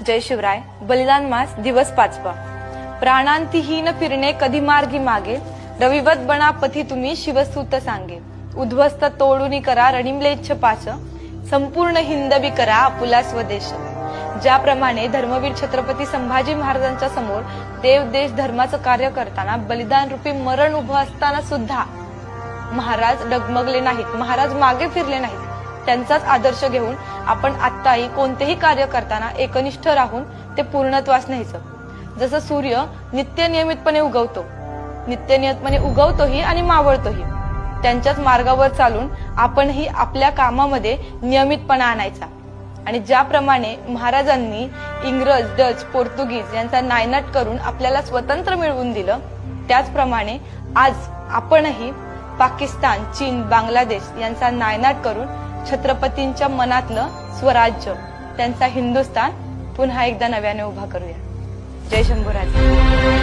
जय शिवराय. बलिदान मास दिवस 5वा. प्राणांतिहीन फिरणे कधी मार्गी मागे, रविवत बना पथी तुम्ही शिवसूत सांगे. उद्ध्वस्त तोडूनी करा रणिमलेच्छ पाच, संपूर्ण हिंदवी करा आपुला स्वदेश. ज्याप्रमाणे धर्मवीर छत्रपती संभाजी महाराजांच्या समोर देव देश धर्माचं कार्य करताना बलिदान रूपी मरण उभं असताना सुद्धा महाराज डगमगले नाहीत, महाराज मागे फिरले नाहीत. त्यांचाच आदर्श घेऊन आपण आत्ताही कोणतेही कार्य करताना एकनिष्ठ राहून ते पूर्णत्वास न्यायचं. जसं सूर्य नित्यनियमितपणे उगवतोही आणि मावळतोही, त्यांच्याच मार्गावर चालून आपणही आपल्या कामामध्ये नियमितपणा आणायचा. आणि ज्याप्रमाणे महाराजांनी इंग्रज, डच, पोर्तुगीज यांचा नायनाट करून आपल्याला स्वतंत्र मिळवून दिलं, त्याचप्रमाणे आज आपणही पाकिस्तान, चीन, बांगलादेश यांचा नायनाट करून छत्रपतींच्या मनातलं स्वराज्य, त्यांचा हिंदुस्थान पुन्हा एकदा नव्याने उभा करूया. जय शंभूराज.